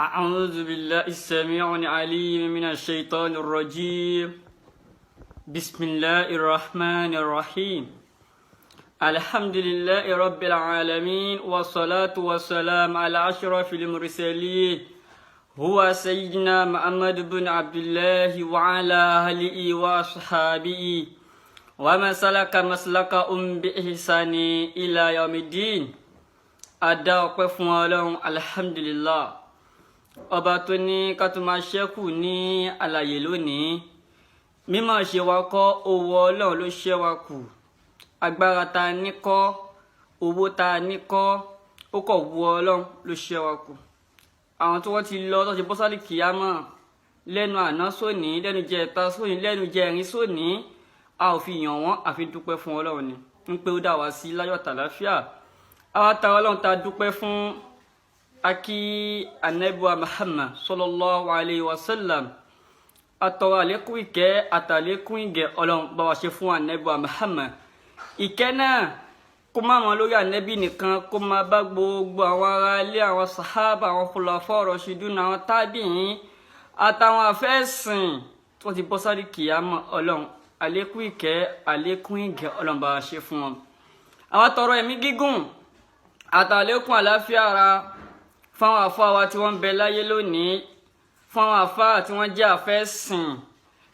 أعوذ بالله السميع العليم من الشيطان الرجيم بسم الله الرحمن الرحيم الحمد لله رب العالمين والصلاة والسلام على أشرف المرسلين هو سيدنا محمد بن عبد الله وعلى آله وأصحابه ومن سلك مسلكهم بإحسان إلى يوم الدين Adá ọpẹ́ fún Ọlọ́run alhamdulillah ọba tó ní ká tó máa ṣẹ́kù ní àlàyé lónìí mímọ̀ ṣe wa kọ́ owó Ọlọ́run ló ṣẹ́ wa kù agbára ta ní kọ́ owó ta ní kọ́ ó kọ̀ wu Ọlọ́run ló ṣẹ́ wa kù àwọn tí wọ́n ti lọ tó ti bọ́ sálì kìámọ̀ lẹ́nu àná sóní lẹ́nu jẹta sóní lẹ́nu jẹrin sóní a ò fi yàn wọ́n àfi dúpẹ́ fún Ọlọ́run ni ń pé ó dá wa sí láyọ̀ tàlàáfíà àwa ta Ọlọ́run ta dúpẹ́ fún akí anabiwa Muhammad sallallahu alayhi wa sallam àtọ̀rọ̀ àlékún ìkẹ́ àtàlékún ìgẹ̀ Ọlọ́run bá wa ṣe fún anabiwa Muhammad ìkẹ́ náà kó má mọ lórí anabi nìkan kó má bá gbogbo àwọn ará ilé àwọn sahaba àwọn khulafa rashidun àwọn tábìyìn àtàwọn afẹ́sìn tí wọ́n ti bọ́ sáré kìyàmọ̀ Ọlọ́run àlékún ìkẹ́ àlékún ìgẹ̀ Ọlọ́run bá wa ṣe fún wọn àwọn tọrọ ẹ̀mí gígùn àtàlékún àláfíà ara fáwọn àfáà wa tí wọ́n ń bẹ láyé lónìí fáwọn àfáà tí wọ́n jẹ́ àfẹ́sìn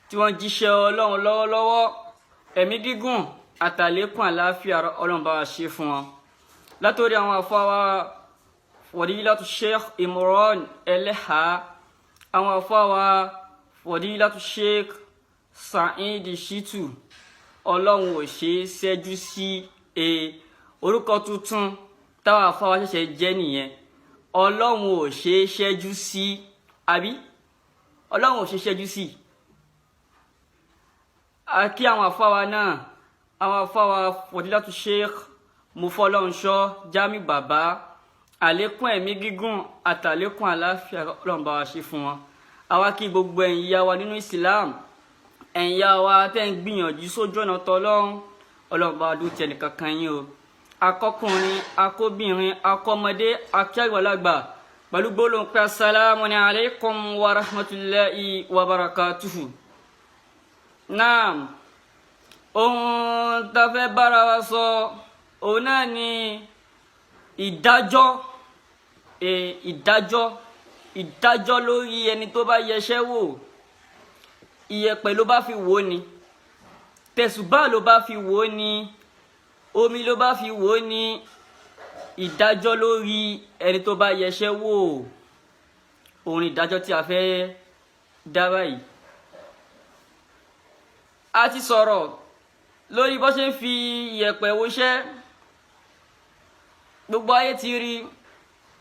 tí wọ́n jíṣẹ́ Ọlọ́run lọ́wọ́lọ́wọ́ ẹ̀mí gígùn àtàlékún àláfíà ara Ọlọ́run bá wa ṣe fún wọn látòrí àwọn àfáà wa Fadilatu Sheikh Imran Eleha àwọn àfáà wa Fadilatu Sheikh Saheed Shittu Ọlọ́run ò ṣe é ṣẹ́jú sí orúkọ tuntun táwọn àfáà wa ṣẹ̀ṣẹ̀ jẹ́ nìyẹn Ọlọ́run ò ṣe é ṣẹ́jú sí àbí Ọlọ́run ò ṣe é ṣẹ́jú sí àkí àwọn àfáà wa náà àwọn àfáà wa Fadilatu Sheikh Mufọlọ́runṣọ́ Jamiu Bàbá àlékún ẹ̀mí gígùn àtàlékún àláfíà Ọlọ́run bá wa ṣe fún wọn àwa kí gbogbo ẹ̀yin ìyá wa nínú Islam ẹ̀yin ìyá wa tẹ́ ń gbìyànjú sójú ọ̀nà tọ́lọ́run Ọlọ́run bá wa dúró ti ẹnìkankan yín o akọkùnrin akóbìnrin akọmọdé akẹ́gbàlagbà pẹ̀lú gbólóhùn pé assalamu alaikum wa rahmatullahi wa barakatuhu. Naam, ohun tá fẹ́ bára wa sọ òun náà ni ìdájọ́ lórí ẹni tó bá yẹsẹ́ wò iyẹ̀pẹ̀ ló bá fi wò ni tẹ̀sùbá ló bá fi wò ni omi ló bá fi wò ní ìdájọ́ lórí ẹni tó bá yẹsẹ́ wò òun ìdájọ́ tí a fẹ́ dá báyìí a ti sọ̀rọ̀ lórí bó ṣe ń fi iyẹ̀pẹ̀ wọṣẹ́ gbogbo ayé ti rí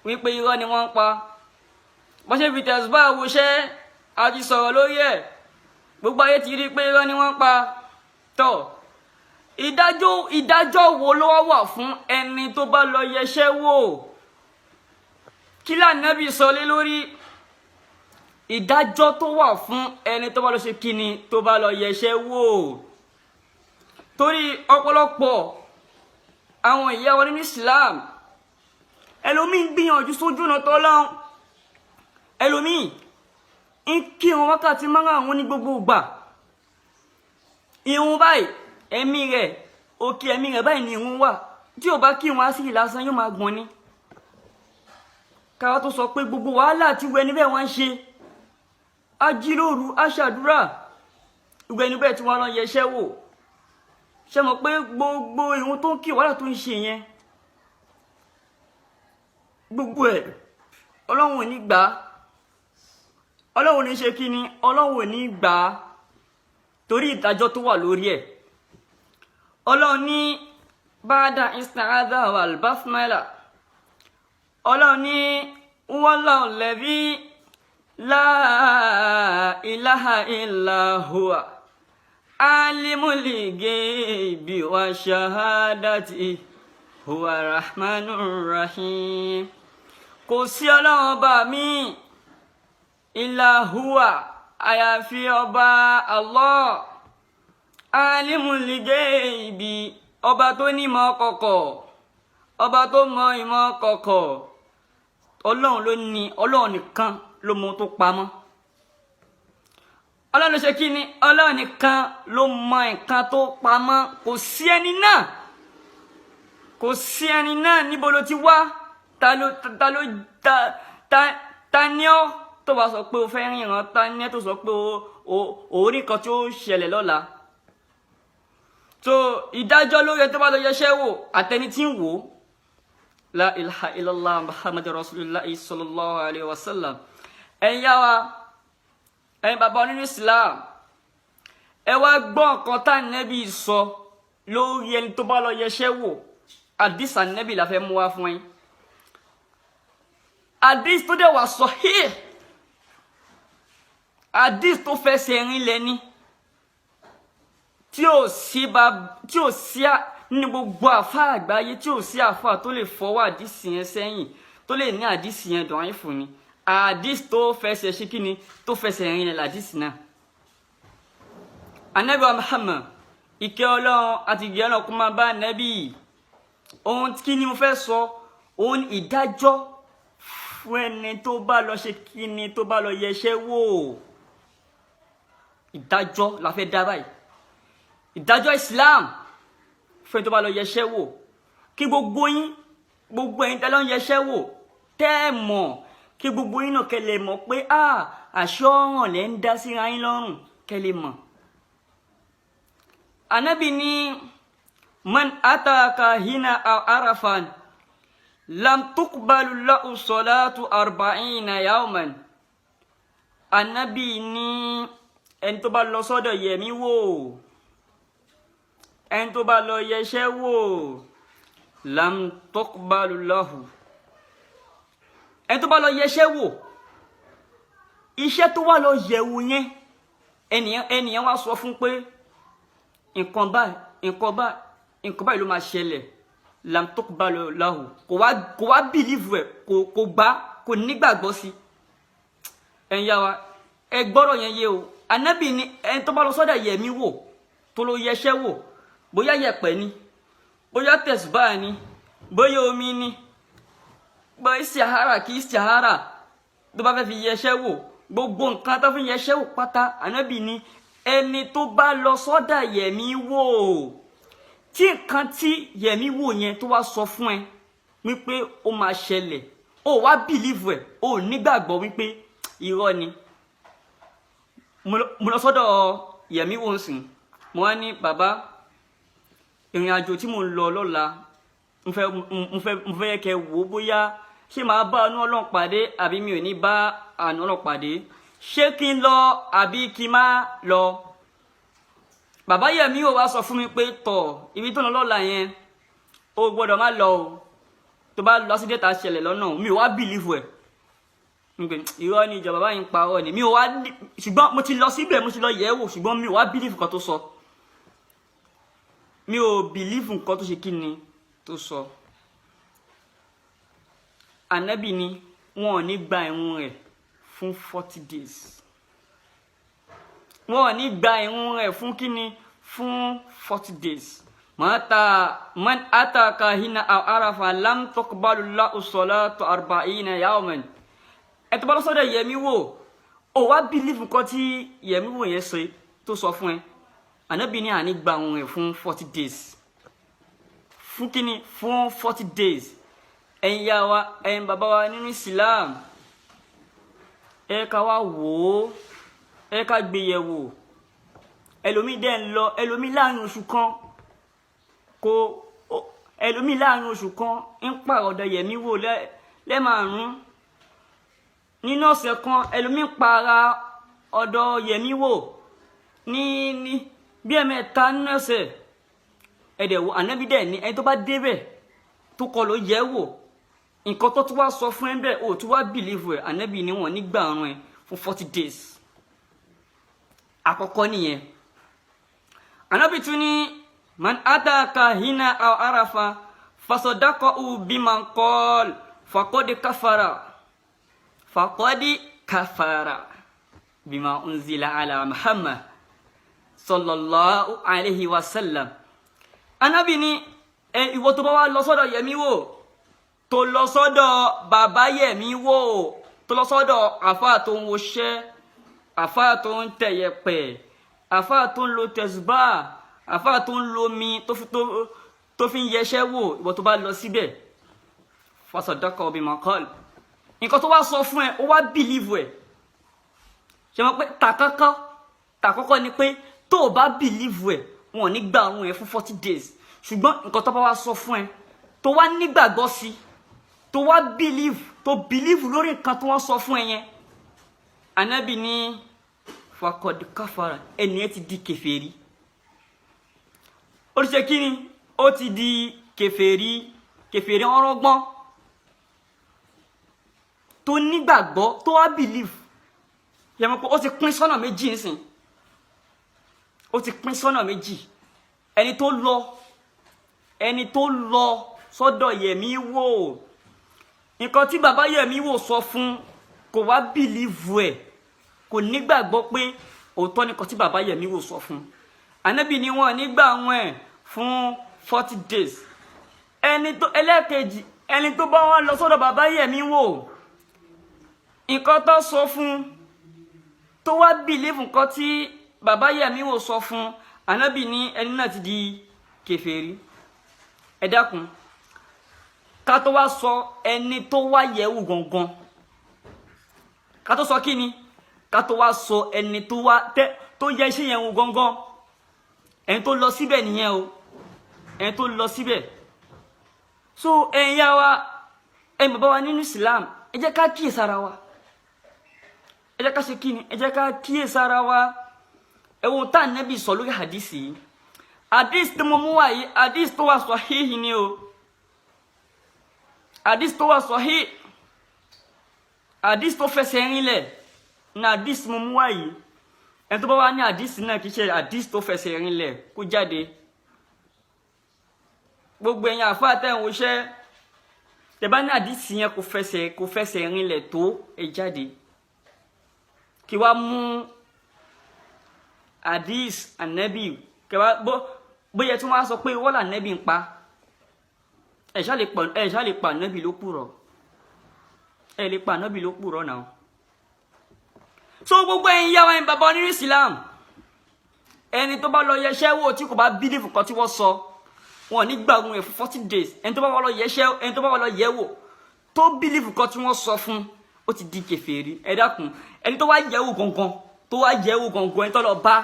wípé irọ́ ni wọ́n ń pa bó ṣe ń fi tẹ̀sùbá wọṣẹ́ a ti sọ̀rọ̀ lórí ẹ̀ gbogbo ayé ti rí pé irọ́ ni wọ́n ń pa tọ́ ìdájọ́ wo ló wà fún ẹni tó bá lọ yẹsẹ́ wò kí l'Ànábì sọ lé lórí ìdájọ́ tó wà fún ẹni tó bá lọ ṣe kíni tó bá lọ yẹsẹ́ wò torí ọ̀pọ̀lọpọ̀ àwọn ìyá wa nínú Islam ẹlòmíì ń gbìyànjú sójú ọ̀nà tọ́lọ́run ẹlòmíì ń kí wọn wákàtí márùn-ún ní gbogbo ìgbà ìrun báyìí ẹ̀mí rẹ̀ òkè ẹ̀mí rẹ̀ báyìí ni ìrun wà tí ò bá kí wọn á sí lásán yóò máa gbọ́n ní káwá tó sọ pé gbogbo wàhálà tí wẹni bẹ́ẹ̀ wọ́n ń ṣe ajílóru aṣàdúrà ìwẹni bẹ́ẹ̀ tí wọ́n lọ yẹsẹ́ wò ṣe mọ̀ pé gbogbo ìrun tó ń kí wàhálà tó ń ṣe yẹn gbogbo ẹ̀ Ọlọ́run ò ní gbà Ọlọ́run ò ní ṣe kí ni Ọlọ́run ò ní gbà torí ìdájọ́ tó wà lórí ẹ̀ Ọlọ́run ní bada ista'adha wal basmala Ọlọ́run ní wallahu alladhi la ilaha illa huwa alimul ghaibi wa shahadati huwa rahmanur rahim kò sí Ọlọ́run ọba mi illa huwa àyàfi ọba Allah alimul ghaibi ọba tó ní ìmọ̀ kọ̀kọ̀ ọba tó mọ ìmọ̀ kọ̀kọ̀ Ọlọ́run ló ní, Ọlọ́run nìkan ló mọ tó pamọ́. Ọlọ́run ló ṣe kí ni? Ọlọ́run nìkan ló mọ nǹkan tó pamọ́. Kò sí ẹni náà, kò sí ẹni náà níbo ló ti wá, ta ni ọ́ tó bá sọ pé o fẹ́ ríran, ta ni ẹ́ tó sọ pé o rí kan tí ó ṣẹlẹ̀ lọ́la. So ìdájọ́ lórí ẹ tó bá lọ yẹṣẹ́ wò àtẹni tí ń wò. La ilaha illallah Muhammadu Rasulullah sallallahu alaihi wasallam. Ẹ̀yin yá wa, ẹ̀yin bàbá nínú Islam, ẹ wá gbọ́ nǹkan tá Ànábì sọ lórí ẹni tó bá lọ yẹṣẹ́ wò. Hadith Ànábì la fẹ́ mú wá fún yín. Hadith tó dẹ̀ wà sahih, hadith tó fẹsẹ̀ rinlẹ̀ ni, tí ò sí ní gbogbo àfá àgbáyé, tí ò sí àfá tó lè fọwọ́ hadith yẹn sẹ́yìn, tó lè ní hadith yẹn dọ̀rin fún ni. Hadith tó fẹsẹ̀ ṣe kí ni, tó fẹsẹ̀ rinlẹ̀ hadith náà. Ànábì wa Muhammad, ìkẹ́ Ọlọ́run àti ìgẹ́ Ọlọ́run kó máa bá Ànábì. Ohun kí ni mo fẹ́ sọ, ohun ìdájọ́ fún ẹni tó bá lọ ṣe kí ni, tó bá lọ yẹṣẹ́ wò. Ìdájọ́ la fẹ́ dá báyìí. Ìdájọ́ Islam fún ẹni tó bá lọ yẹṣẹ́ wò. Kí gbogbo yín, gbogbo ẹ̀yin tẹ́ lọ yẹṣẹ́ wò, tẹ́ mọ̀, kí gbogbo yín náà kẹ́ lè mọ̀ pé àṣẹ ọ̀ràn lẹ́ ń dá síra yín lọ́rùn, kẹ́ lè mọ̀. Ànábì ní man ataka hina aw arafan lam tuqbalu lahu salatu 40 yawman. Ànábì ní ẹni tó bá lọ sọ́dọ̀ yẹ̀mí wò, ẹni tó bá lọ yẹṣẹ́ wò, lam tuqbalu lahu. Ẹni tó bá lọ yẹṣẹ́ wò, iṣẹ́ tó wà lọ yẹ̀wò yẹn, ẹnìyàn wá sọ fún pé nǹkan báyìí ló máa ṣẹlẹ̀, lam tuqbalu lahu. Kò wá bìlíìfù ẹ̀, kò gbà, kò nígbàgbọ́ sí. Ẹ̀yin yá wa, ẹ gbọ́rọ̀ yẹn yé o. Ànábì ní ẹni tó bá lọ sọ́dọ̀ yẹ̀mí wò, tó lọ yẹṣẹ́ wò, bóyá yẹ̀pẹ̀ ni, bóyá tẹ̀sùbá ni, bóyá omi ni, bóyá istihara kí istihara tó bá fẹ́ fi yẹṣẹ́ wò, gbogbo nǹkan tó fi yẹṣẹ́ wò pátá. Ànábì ní ẹni tó bá lọ sọ́dọ̀ yẹ̀mí wò, tí nǹkan tí yẹ̀mí wò yẹn tó wá sọ fún ẹ wípé ó máa ṣẹlẹ̀, ó wá bìlíìfù ẹ̀, ó nígbàgbọ́ wípé irọ́ ni. Mo lọ sọ́dọ̀ yẹ̀mí wò ń sìn, mo wá ní bàbá, ìrìn àjò tí mo ń lọ lọ́la, mo fẹ́ kẹ́ wò bóyá ṣé màá bá àánú Ọlọ́run pàdé àbí mi ò ní bá àánú Ọlọ́run pàdé, ṣé kí n lọ àbí kí n má lọ. Bàbá yẹ̀mí ò wá sọ fún mi pé tọ̀, ibi tó ń lọ lọ́la yẹn o gbọ́dọ̀ má lọ o, tó bá lọ sí dẹ́ta ṣẹlẹ̀ lọ́nà. Mi ò wá bìlíìfù ẹ̀, irọ́ ni ìjọba báyìí ń parọ́ ni. Mi ò wá, ṣùgbọ́n mo ti lọ síbẹ̀, mo ti lọ yẹ̀ wò, ṣùgbọ́n mi ò wá bìlíìfù kan tó sọ. Mi ò bìlíìfù nǹkan tó ṣe kí ni tó sọ. Ànábì ni wọn ò ní gba ìrun rẹ̀ fún 40 days. Wọn ò ní gba ìrun rẹ̀ fún kí ni, fún 40 days. Man ataka hina aw arafa lam tuqbalu lahu salatu 40 yawman. Ẹ tó bá lọ sọ́dọ̀ yẹ̀mí wò, ó wá bìlíìfù nǹkan tí yẹ̀mí wò yẹn sọ tó sọ fún ẹ. Ànábì ní àní gba ìrun rẹ̀ fún 40 days. Fún kí ni? Fún 40 days. Ẹ̀yin yá wa, ẹ̀yin bàbá wa nínú Islam, ẹ ká wá wò ó, ẹ ká gbé yẹ̀wò. Ẹlòmí dẹ̀ ń lọ, ẹlòmí láàrin oṣù kan ẹlòmí láàrin oṣù kan ń pàrọ̀dọ̀ yẹ̀mí wò lẹ́màrún. Nínú ọ̀sẹ̀ kan ẹlòmí para ọ̀dọ̀ yẹ̀mí wò ní bí ẹ̀mẹ́ta nínú ọ̀sẹ̀. Ẹ̀dẹ̀ wo Ànábì dẹ̀ ní ẹni tó bá débẹ̀ tó kọ ló yẹ̀ wò, nǹkan tó tún wá sọ fún ẹ bẹ́ẹ̀, ó tún wá bìlíìfù ẹ̀. Ànábì ní wọn nígbà ọ̀run ẹ̀ fún 40 days. Àkọ́kọ́ nìyẹn. Ànábì tún ní man ataka hina aw arafa fasadaqahu biman qala faqad kafara bima unzila ala Muhammad sallallahu alayhi wa sallam. Ànábì ní ìwọ tó bá wá lọ sọ́dọ̀ yẹ̀mí wò, tó lọ sọ́dọ̀ bàbá yẹ̀mí wò tó lọ sọ́dọ̀ àfáà tó ń woṣẹ́ àfáà tó ń tẹ̀yẹ̀pẹ̀ àfáà tó ń lo tẹ̀sùbá àfáà tó ń lo mi tó fi ń yẹṣẹ́ wò ìwọ tó bá lọ síbẹ̀ fasadaqa bima qal nǹkan tó wá sọ fún ẹ ó wá bìlíìfù ẹ ṣe mọ̀ pé tàkọ́kọ́ ni pé tó o bá bìlíìfù ẹ wọn ò ní gba àrùn ẹ fún 40 days ṣùgbọ́n nǹkan tó bá wá sọ fún ẹ tó wá nígbàgbọ́ sí tó wá bìlíìfù lórí nǹkan tó wọ́n sọ fún ẹ yẹn Ànábì ní faqad kafara ẹni ẹ ti di kèfèrí ó ti ṣe kí ni ó ti di kèfèrí ọlọ́gbọ́n tó nígbàgbọ́ tó wá bìlíìfù yẹ mọ̀ pé ó ti pín sọ́nà méjì nísìn ó ti pín sọ́nà méjì ẹni tó lọ sọ́dọ̀ yẹ̀mí wò nǹkan tí bàbá yẹ̀mí wò sọ fún kò wá bìlíìfù ẹ̀ kò nígbàgbọ́ pé òótọ́ nǹkan tí bàbá yẹ̀mí wò sọ fún Ànábì ni wọn nígbà wọn ẹ̀ fún 40 days ẹlẹ́ẹ̀kejì ẹni tó bá wọn lọ sọ́dọ̀ bàbá yẹ̀mí wò nǹkan tó sọ fún tó wá bìlíìfù nǹkan tí bàbá yẹ̀mí wò sọ fún Ànábì ní ẹni náà ti di kèfèrí ẹ dákun ká tó wá sọ ẹni tó wá yẹ̀wò gangan ká tó sọ kí ni ká tó wá sọ ẹni tó yẹ iṣẹ́ yẹn wò gangan ẹni tó lọ síbẹ̀ nìyẹn o ẹni tó lọ síbẹ̀ so ẹ̀yin yá wa ẹ̀yin bàbá wa nínú Islam ẹ jẹ́ ká kíyèsára wa ẹ jẹ́ ká ṣe kí ni ẹ jẹ́ ká kíyèsára wa ẹ̀wọ̀n tá Ànábì sọ lórí hadisi hadith tó mú wá yìí hadith tó wà sahih ni o hadith tó wà sahih hadith tó fẹsẹ̀ rinlẹ̀ ní hadith mo mú wá yìí ẹni tó bá wá ní hadith náà kì í ṣe hadith tó fẹsẹ̀ rinlẹ̀ kó jáde gbogbo ẹ̀yin àfáà tẹ́ ń woṣẹ́ tẹ́ bá ní hadith yẹn kò fẹsẹ̀ rinlẹ̀ tó ẹ jáde kí wá mú hadith Ànábì kẹwàá bóyá tí wọ́n á sọ pé wọ́n là Ànábì ń pa ẹ̀ ṣá lè pa Ànábì ló kúrọ̀ ẹ̀ lè pa Ànábì ló kúrọ̀ náà so gbogbo ẹ̀yin yá wa ẹ̀yin bàbá onírú Islam ẹni tó bá lọ yẹṣẹ́ wò tí kò bá bílífù kan tí wọ́n sọ wọn ní gbàgbọ́n ẹ̀ fún 40 days ẹni tó bá wà lọ yẹṣẹ́ ẹni tó bá wà lọ yẹ̀wò tó bílífù kan tí wọ́n sọ fún ó ti di kèfèrí ẹ dákun ẹni tó wá yẹ̀wò gangan ẹni tó lọ bá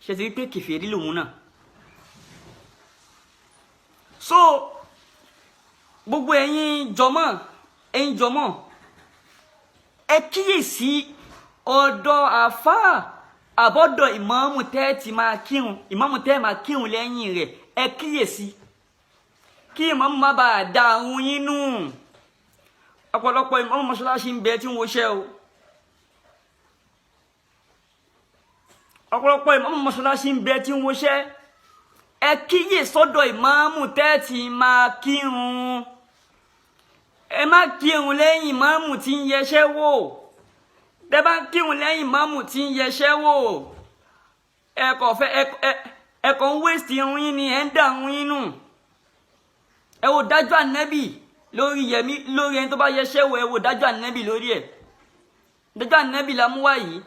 ṣe ti rí pé kèfèrí lòun náà so gbogbo ẹ̀yin jọmọ́ ẹ kíyèsí ọ̀dọ̀ àfáà àbọ̀dọ̀ ìmáàmù tẹ́ ti máa kírun ìmáàmù tẹ́ máa kírun lẹ́yìn rẹ̀ ẹ kíyèsí kí ìmáàmù má bàa da àrùn yín nù ọ̀pọ̀lọpọ̀ ìmáàmù mọ́ṣáláṣí ń bẹ tí ń woṣẹ́ o ọ̀pọ̀lọpọ̀ ìmáàmù mọ́ṣáláṣí ń bẹ tí ń woṣẹ́ ẹ kíyè sọ́dọ̀ ìmáàmù tẹ́ ti máa kírun ẹ má kírun lẹ́yìn ìmáàmù tí ń yẹṣẹ́ wò tẹ́ bá kírun lẹ́yìn ìmáàmù tí ń yẹṣẹ́ wò ẹ kàn ń wéṣì irun yín ni ẹ ń dà irun yín nù ẹ wò dájọ́ Ànábì lórí ẹni tó bá yẹṣẹ́ wò ẹ wò dájọ́ Ànábì lórí ẹ̀ dájọ́ Ànábì la mú wá yìí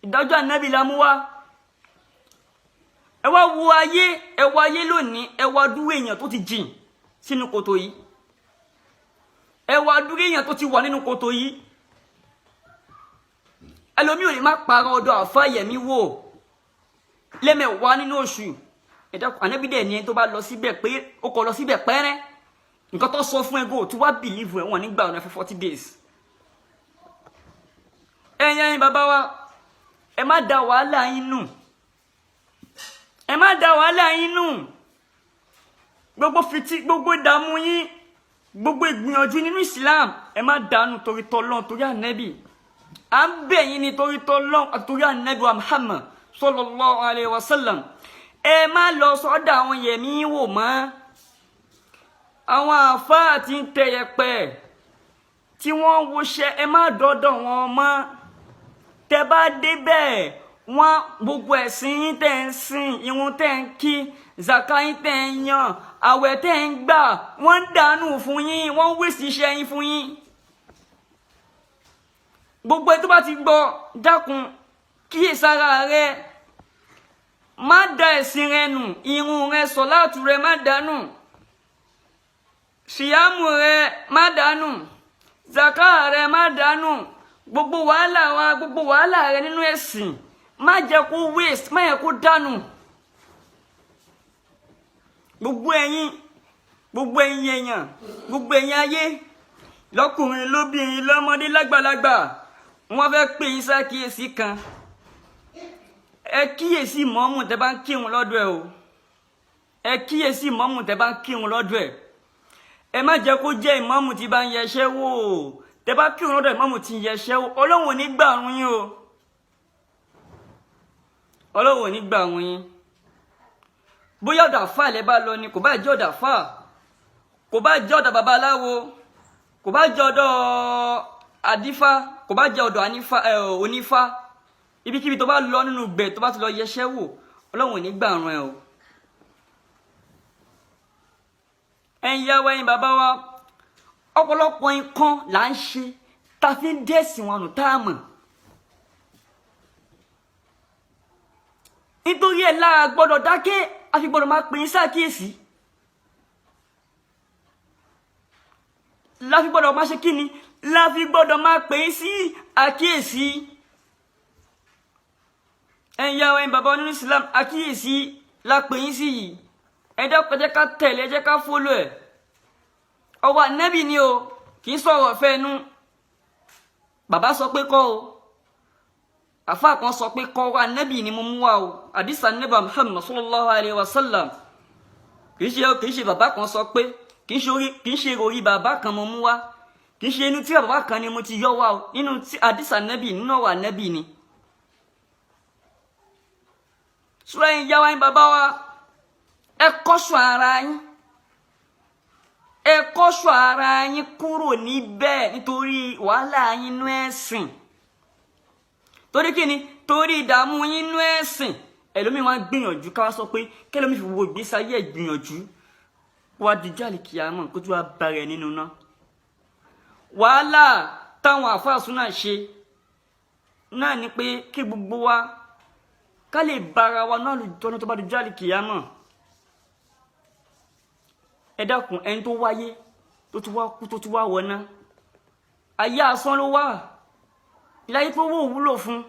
ìdájọ́ Ànábì la mú wá ẹ wá wo ayé lónìí ẹ wá dúró èèyàn tó ti jìn sínú kòtò yìí ẹ wá dúró èèyàn tó ti wà nínú kòtò yìí ẹlòmíì ò lè má parọ́ ọ̀dọ̀ àfáà yẹ̀mí wò lẹ́mẹ̀wá nínú oṣù ẹ̀dá Ànábì dẹ̀ ni tó bá lọ síbẹ̀ pé ó kọ lọ síbẹ̀ pẹ́rẹ́ nǹkan tó sọ fún ẹgbẹ́ tí wá bìlíìfù ẹ̀ wọ́n nígbà ọ̀nà fún 40 days ẹ̀yin bàbá wa ẹ má da wàhálà yín nù ẹ má da wàhálà yín nù gbogbo ìdààmú yín gbogbo ìgbìyànjú nínú Islam ẹ má dànù torí t'Ọlọ́run torí Ànábì à ń bẹ̀ yín ní torí t'Ọlọ́run àtorí Ànábì wa Muhammad sallallahu alayhi wa sallam ẹ má lọ sọ́dọ̀ àwọn yẹ̀mí wò mọ́ àwọn àfáà tí ń tẹ̀yẹ̀pẹ̀ tí wọ́n woṣẹ́ ẹ má dọ́dọ̀ wọn mọ́ tẹ́ bá débẹ̀ wọ́n gbogbo ẹ̀sìn yín tẹ́ ń sìn irun tẹ́ ń kí zaka yín tẹ́ ń yàn àwẹ̀ tẹ́ ń gbà wọ́n ń dànù fún yín, wọ́n ń wéṣì iṣẹ́ yín fún yín. Gbogbo ẹ tó bá ti gbọ́ dákun kíyèsára rẹ, má da ẹ̀sìn rẹ nù, ìrun rẹ, sọ̀láàtù rẹ má dànù, síyámù rẹ má dànù, zaka rẹ má dànù, gbogbo wàhálà rẹ nínú ẹ̀sìn má jẹ́ kó waste, má yẹ kó dànù. Gbogbo ẹ̀yin èèyàn, gbogbo ẹ̀yin ayé, lọ́kùnrin lóbìnrin lọ́mọdé lágbàlagbà, wọ́n fẹ́ pè yín sákíyèsí kan. Ẹ kíyèsí ìmáàmù tẹ́ bá ń kírun lọ́dọ̀ ẹ̀ o. Ẹ kíyèsí ìmáàmù tẹ́ bá ń kírun lọ́dọ̀ ẹ̀. Ẹ má jẹ́ kó jẹ́ ìmáàmù tí bá ń yẹṣẹ́ wò. Tẹ́ bá kírun lọ́dọ̀ ìmáàmù tí ń yẹṣẹ́ wò, Ọlọ́run ò ní gbàrún yín o. Ọlọ́run ò ní gbàrún yín. Bóyá ọ̀dọ̀ àfáà lẹ bá lọ ni, kò bá jẹ́ ọ̀dọ̀ àfáà, kò bá jẹ́ ọ̀dọ̀ babaláwo, kò bá jẹ́ ọ̀dọ̀ adífá, kò bá jẹ́ ọ̀dọ̀ onífá, ibikíbi tó bá lọ nínú gbẹ̀ tó bá ti lọ yẹṣẹ́ wò, Ọlọ́run ò ní gbàrún ẹ o. Ẹ̀yin ìyá wa, ẹ̀yin bàbá wa, ọ̀pọ̀lọpọ̀ nǹkan là ń ṣe tá fi ń dẹ́sìn wọn nù tá a mọ̀. Nítorí ẹ̀ lára gbọ́dọ̀ dákẹ́, a fi gbọ́dọ̀ máa pè yín sákíyèsí. La fi gbọ́dọ̀ máa ṣe kíni? La fi gbọ́dọ̀ máa pè yín sí àkíyèsí. Ẹ̀yin ìyá wa, ẹ̀yin bàbá nínú Islam, àkíyèsí la pè yín sí yìí. Ẹ jẹ́ ká tẹ̀lé, ẹ jẹ́ ká fọ́lọ̀ ẹ̀. Ọwọ́ Ànábì ni o, kì í sọ̀rọ̀ fẹ́nu. Bàbá sọ pé kọ́ o, àfáà kan sọ pé kọ́ wa, Ànábì ni mo mú wá o. Àdìsá Ànábì Muhammad sallallahu alayhi wa sallam. Kì í ṣe bàbá kan sọ pé, kì í ṣe orí bàbá kan mo mú wá, kì í ṣe inú tí bàbá kan ni mo ti yọ wá o. Nínú àdìsá Ànábì, nínú ọ̀rọ̀ Ànábì ni. Sùúrù ẹ̀yin ìyá wa, ẹ̀yin bàbá wa, ẹ kọ́ṣọ́ ara yín. Ẹ kọ́ṣọ́ ara yín kúrò níbẹ̀ nítorí wàhálà yín nínú ẹ̀sìn. Torí kí ni? Torí ìdààmú yín nínú ẹ̀sìn. Ẹlòmíì wá gbìyànjú ká wá sọ pé kẹ́lòmíì fi wo ìgbésí ayé ẹ̀ gbìyànjú. Wá dijọ́ àlìkìyámọ̀ kó tó wá bá rẹ̀ nínú náà. Wàhálà táwọn àfáà súnà ṣe náà ni pé kí gbogbo wa ká lè bára wa náà lùjọ́nà tó bá dijọ́ àlìkìyámọ̀. Ẹ dákun, ẹni tó wáyé tó tún wá kú tó tún wá wọná, ayé asán ló wà. Ilé ayé tó wò wúlò fún.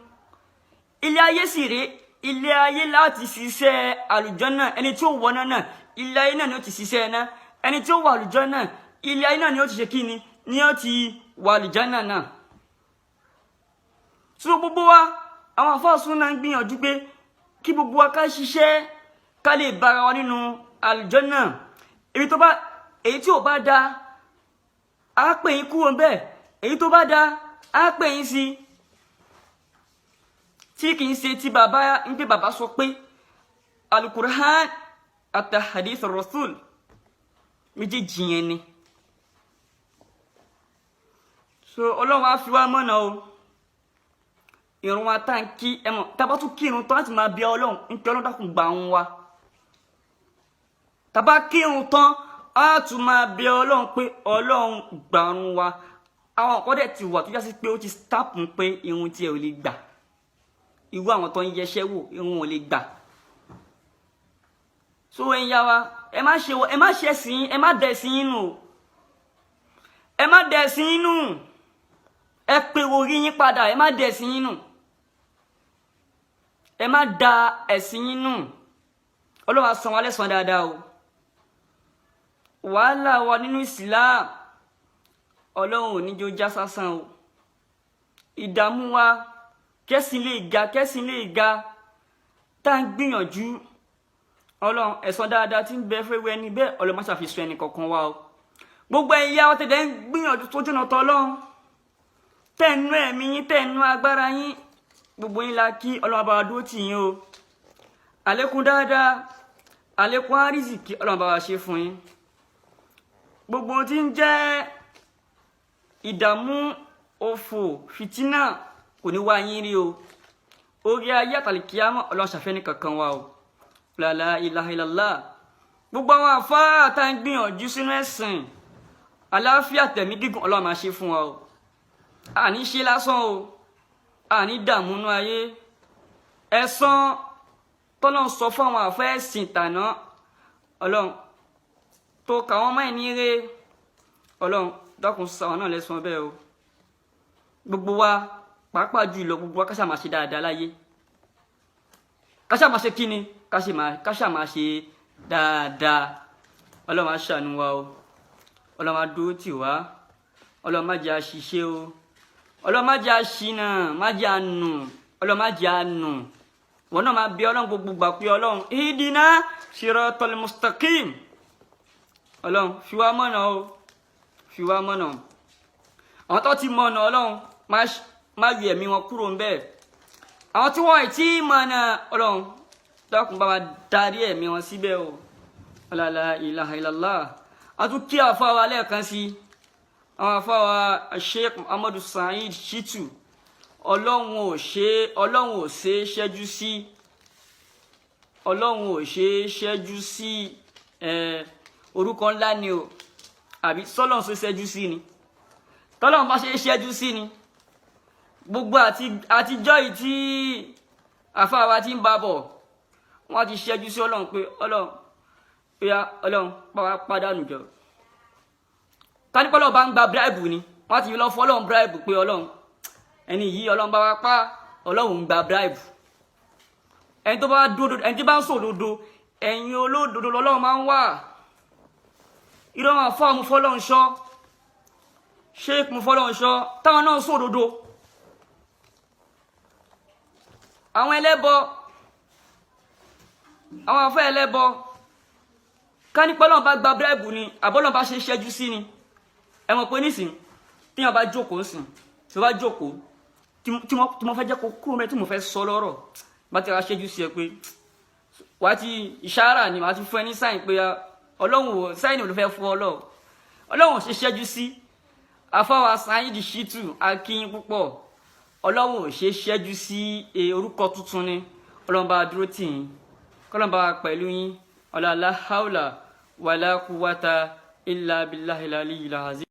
Ilé ayé sì rèé, ilé ayé láti ṣiṣẹ́ àlùjànnà. Ẹni tí ó wọná náà, ilé ayé náà ni ó ti ṣiṣẹ́ ẹ̀ná. Ẹni tí ó wà àlùjànnà, ilé ayé náà ni ó ti ṣe kíni, ni ó ti wà àlùjànnà náà. So gbogbo wa, àwọn àfáà súnà ń gbìyànjú pé kí gbogbo wa ká ṣiṣẹ́ ká lè bára wa nínú àlùjànnà. Èyí tí ò bá dá, á pè yín kúrò ńbẹ̀. Èyí tó bá dá, á pè yín sí. Tí kìí ṣe tí bàbá ń pè bàbá sọ pé Al-Qur'an àti Hadith Rasul méjèèjì yẹn ni. So Ọlọ́run á fi wá mọ̀nà o. Ìrun wa tá ń kí, ẹ mọ̀, tá bá tún kírun tán láti máa bí Ọlọ́run, ń pẹ́ Ọlọ́run dákun gbà ń wa. Tá bá kírun tán, á tún máa bí Ọlọ́run pé Ọlọ́run gbà ń wa. Àwọn ọ̀kọ́ dẹ̀ ti wà tó jásí pé ó ti stamp pé irun tí ẹ ò lè gbà. Irú àwọn tó ń yẹṣẹ́ wò, irun ò lè gbà. So ẹ̀yin yá wa, ẹ má ṣe ẹ̀sìn, ẹ má dẹ̀ ẹ̀sìn yín nù. Ẹ má dẹ̀ ẹ̀sìn yín nù. Ẹ pe orí yín padà, ẹ má dẹ̀ ẹ̀sìn yín nù. Ẹ má da ẹ̀sìn yín nù. Ọlọ́run á san wa lẹ́san dáadáa o. Wàhálà wa nínú Islam, Ọlọ́run ò ní jẹ́ ó já sásán o. Ìdààmú wa, kẹ́sìn lè ga, tá ń gbìyànjú. Ọlọ́run ẹ̀san dáadáa tí ń bẹ fẹ́wẹ́ ẹni bẹ́ẹ̀, Ọlọ́run má ṣàfihàn ẹnì kankan wa o. Gbogbo ẹ̀yin yá wa tẹ̀lé ń gbìyànjú tó jọ̀nà tọ́ Ọlọ́run. Tẹ̀nú ẹ̀mí yín, tẹ̀nú agbára yín, gbogbo yín la kí Ọlọ́run bá wa dúró tì yín o. Àlékún dáadáa, àlékún àrísìkí Ọlọ́run bá wa ṣe fún yín. Gbogbo ohun tí ń jẹ́ ìdààmú, òfò, fìtínà kò ní wá yín rí o. Orí ayé àtàlìkíyámọ̀ Ọlọ́run ṣàfẹ́ ní kankan wa o. La ilaha illallah. gbogbo àwọn àfáà tá ń gbìyànjú sínú ẹ̀sìn àlàáfíà tẹ̀mí gígùn Ọlọ́run máa ṣe fún wa o àní ṣe lásán o àní dààmú nú ayé ẹ̀san tọ́lọ́run sọ fún àwọn àfáà ẹ̀sìn tàná Ọlọ́run tó kà wọ́n mọ́ ẹni rere Ọlọ́run dákun sàwọn náà lẹ́san bẹ́ẹ̀ o gbogbo wa pàápàá jùlọ gbogbo wa ká ṣáà máa ṣe dáadáa láyé ká ṣáà máa ṣe kíni ká ṣáà máa ṣe dáadáa Ọlọ́run á ṣàánú wa o Ọlọ́run á dúró tì wá Ọlọ́run má jẹ́ àṣìṣe o Ọlọ́run má jẹ́ àṣìnà má jẹ́ ànù Ọlọ́run má jẹ́ ànù wọn náà máa bí Ọlọ́run gbogbo gbà pé Ọlọ́run ihdina siratal mustaqim Ọlọ́run fi wá mọ̀nà o fi wá mọ̀nà àwọn tó ti mọ̀nà Ọlọ́run má yọ ẹ̀mí wọn kúrò ńbẹ̀ àwọn tí wọ́n ti mọ̀nà Ọlọ́run dákun bá wa darí ẹ̀mí wọn síbẹ̀ o la ilaha illallah a tún kí àfáwà lẹ́ẹ̀kan sí àwọn àfáwà Sheikh Muhammadu Saheed Shittu Ọlọ́run ò ṣe ṣẹ́jú sí Ọlọ́run ò ṣe ṣẹ́jú sí orúkọ ńlá ni o àbí sọ́lọ́run ṣe ṣẹ́jú sí ni tọ́lọ́run bá ṣe ṣẹ́jú sí ni gbogbo àtijọ́ yìí tí àfáwà ti ń bá bọ̀ wọ́n ti ṣẹ́jú sí Ọlọ́run pé Ọlọ́run pàdánù jọ kánípọ́lọ́ bá ń gba bíráìbù ni wọ́n ti lọ fọ́ Ọlọ́run bíráìbù pé Ọlọ́run ẹni yìí Ọlọ́run bá wá pa Ọlọ́run ń gba bíráìbù ẹni tó bá dúró ẹni tí bá ń sòdodo ẹ̀yìn olódodo lọ́lọ́run máa ń wà irọ́ wọn fọ́ mu fọ́lọ́run ṣọ́ Sheikh mu fọ́lọ́run ṣọ́ táwọn náà sòdodo àwọn ẹlẹ́bọ àwọn afẹ́ ẹlẹ́bọ kánípọ́lọ́ bá gba bíráìbù ni àbọ́lọ́ bá ṣe ṣẹ́jú sí ni ẹ mọ̀ pé nísìn tí wọ́n bá jókòó sìn tí wọ́n bá jókòó tí mo fẹ́ jẹ́ kó kúrò mẹ́ tí mo fẹ́ sọ lọ́rọ̀ bá ti ra ṣẹ́jú sí ẹ pé wàá ti ìṣáárà ni wàá ti fún ẹ ní sáyìn pé Ọlọ́run ò sáyìn ló fẹ́ fún Ọlọ́run ò ṣe ṣẹ́jú sí àfáwà Saheed Shittu akínyìn púpọ̀ Ọlọ́run ò ṣe ṣẹ́jú sí orúkọ tuntun ni Ọlọ́run bá dúró tì yín kọ́lọ́n bá pẹ̀lú yín la hawla wala quwwata illa billahil aliyyil azim.